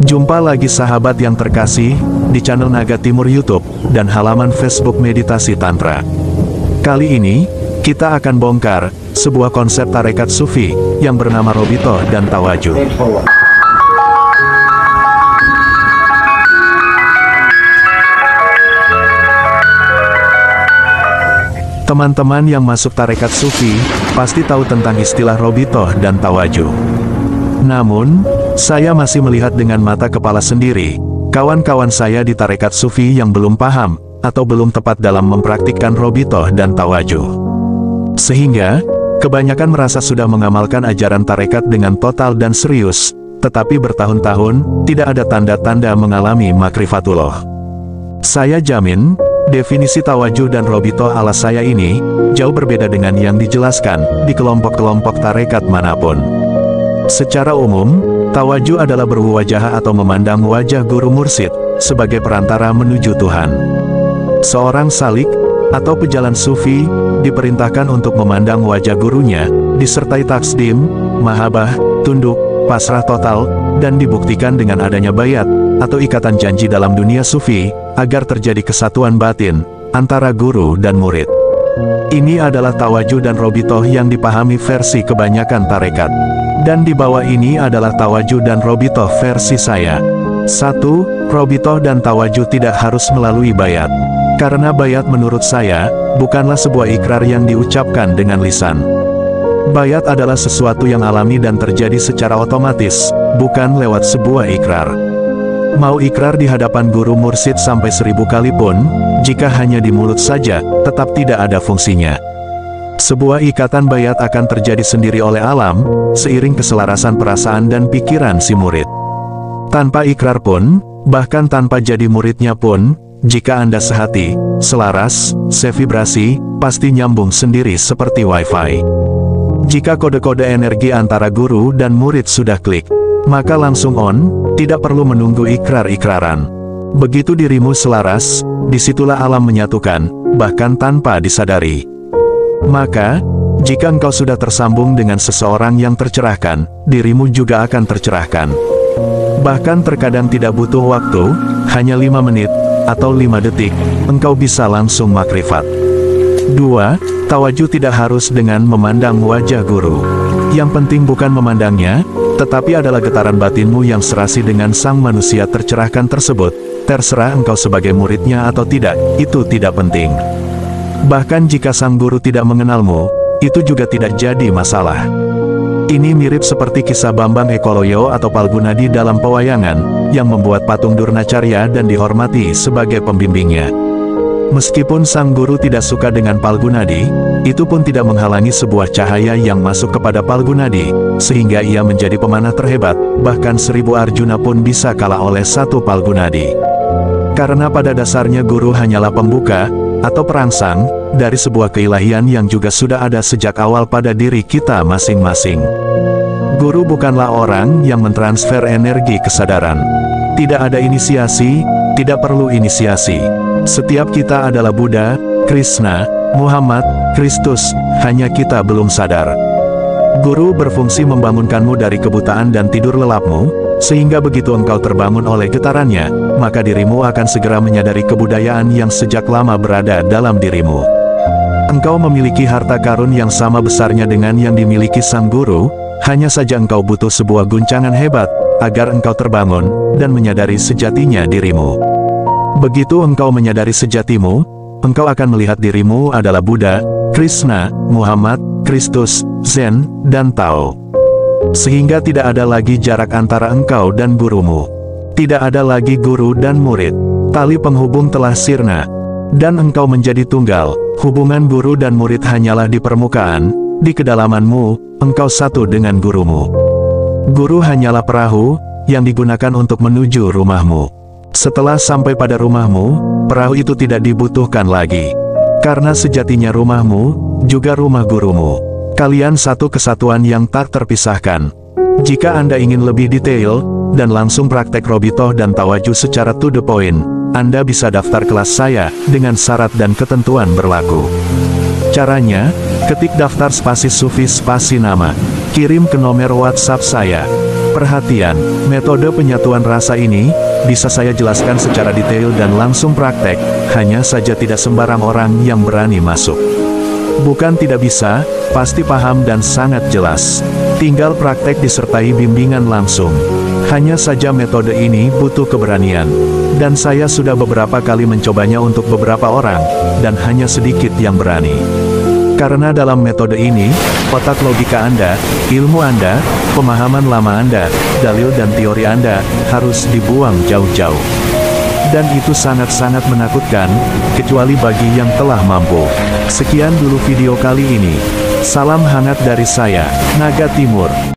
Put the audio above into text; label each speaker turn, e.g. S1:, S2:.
S1: Jumpa lagi sahabat yang terkasih, di channel Naga Timur YouTube, dan halaman Facebook Meditasi Tantra. Kali ini, kita akan bongkar, sebuah konsep tarekat sufi, yang bernama Robitoh dan Tawajuh. Teman-teman yang masuk tarekat sufi, pasti tahu tentang istilah Robitoh dan Tawajuh. Namun, saya masih melihat dengan mata kepala sendiri, kawan-kawan saya di tarekat sufi yang belum paham, atau belum tepat dalam mempraktikkan Robitoh dan Tawajuh. Sehingga, kebanyakan merasa sudah mengamalkan ajaran tarekat dengan total dan serius, tetapi bertahun-tahun, tidak ada tanda-tanda mengalami makrifatullah. Saya jamin, definisi Tawajuh dan Robitoh ala saya ini, jauh berbeda dengan yang dijelaskan, di kelompok-kelompok tarekat manapun. Secara umum, Tawajuh adalah berwajah atau memandang wajah guru mursyid, sebagai perantara menuju Tuhan. Seorang salik, atau pejalan sufi, diperintahkan untuk memandang wajah gurunya, disertai taksdim, mahabbah, tunduk, pasrah total, dan dibuktikan dengan adanya bayat, atau ikatan janji dalam dunia sufi, agar terjadi kesatuan batin, antara guru dan murid. Ini adalah Tawajuh dan Robitoh yang dipahami versi kebanyakan tarekat. Dan di bawah ini adalah Tawajuh dan Robitoh versi saya. 1. Robitoh dan Tawajuh tidak harus melalui bayat. Karena bayat menurut saya, bukanlah sebuah ikrar yang diucapkan dengan lisan. Bayat adalah sesuatu yang alami dan terjadi secara otomatis, bukan lewat sebuah ikrar. Mau ikrar di hadapan guru mursyid sampai 1000 kali pun, jika hanya di mulut saja, tetap tidak ada fungsinya. Sebuah ikatan bayat akan terjadi sendiri oleh alam, seiring keselarasan perasaan dan pikiran si murid. Tanpa ikrar pun, bahkan tanpa jadi muridnya pun, jika Anda sehati, selaras, sevibrasi, pasti nyambung sendiri seperti wifi. Jika kode-kode energi antara guru dan murid sudah klik, maka langsung on, tidak perlu menunggu ikrar-ikraran. Begitu dirimu selaras, disitulah alam menyatukan, bahkan tanpa disadari. Maka, jika engkau sudah tersambung dengan seseorang yang tercerahkan, dirimu juga akan tercerahkan. Bahkan terkadang tidak butuh waktu, hanya 5 menit, atau 5 detik, engkau bisa langsung makrifat. 2. Tawajuh tidak harus dengan memandang wajah guru. Yang penting bukan memandangnya, tetapi adalah getaran batinmu yang serasi dengan sang manusia tercerahkan tersebut. Terserah engkau sebagai muridnya atau tidak, itu tidak penting. Bahkan jika sang guru tidak mengenalmu, itu juga tidak jadi masalah. Ini mirip seperti kisah Bambang Ekoloyo atau Palgunadi dalam pewayangan, yang membuat patung Durnacarya dan dihormati sebagai pembimbingnya. Meskipun sang guru tidak suka dengan Palgunadi, itu pun tidak menghalangi sebuah cahaya yang masuk kepada Palgunadi, sehingga ia menjadi pemanah terhebat, bahkan 1000 Arjuna pun bisa kalah oleh 1 Palgunadi. Karena pada dasarnya guru hanyalah pembuka, atau perangsang, dari sebuah keilahian yang juga sudah ada sejak awal pada diri kita masing-masing. Guru bukanlah orang yang mentransfer energi kesadaran. Tidak ada inisiasi, tidak perlu inisiasi. Setiap kita adalah Buddha, Krishna, Muhammad, Kristus, hanya kita belum sadar. Guru berfungsi membangunkanmu dari kebutaan dan tidur lelapmu, sehingga begitu engkau terbangun oleh getarannya, maka dirimu akan segera menyadari kebudayaan yang sejak lama berada dalam dirimu. Engkau memiliki harta karun yang sama besarnya dengan yang dimiliki sang guru, hanya saja engkau butuh sebuah guncangan hebat, agar engkau terbangun, dan menyadari sejatinya dirimu. Begitu engkau menyadari sejatimu, engkau akan melihat dirimu adalah Buddha, Krishna, Muhammad, Kristus, Zen, dan Tao. Sehingga tidak ada lagi jarak antara engkau dan gurumu. Tidak ada lagi guru dan murid. Tali penghubung telah sirna. Dan engkau menjadi tunggal. Hubungan guru dan murid hanyalah di permukaan. Di kedalamanmu, engkau satu dengan gurumu. Guru hanyalah perahu, yang digunakan untuk menuju rumahmu. Setelah sampai pada rumahmu, perahu itu tidak dibutuhkan lagi. Karena sejatinya rumahmu, juga rumah gurumu. Kalian satu kesatuan yang tak terpisahkan. Jika Anda ingin lebih detail, dan langsung praktek Robitoh dan Tawajuh secara to the point, Anda bisa daftar kelas saya, dengan syarat dan ketentuan berlaku. Caranya, ketik daftar spasi sufi spasi nama, kirim ke nomor WhatsApp saya. Perhatian, metode penyatuan rasa ini, bisa saya jelaskan secara detail dan langsung praktek, hanya saja tidak sembarang orang yang berani masuk. Bukan tidak bisa, pasti paham dan sangat jelas. Tinggal praktek disertai bimbingan langsung. Hanya saja metode ini butuh keberanian. Dan saya sudah beberapa kali mencobanya untuk beberapa orang, dan hanya sedikit yang berani. Karena dalam metode ini, otak logika Anda, ilmu Anda, pemahaman lama Anda, dalil dan teori Anda, harus dibuang jauh-jauh. Dan itu sangat-sangat menakutkan, kecuali bagi yang telah mampu. Sekian dulu video kali ini. Salam hangat dari saya, Naga Timur.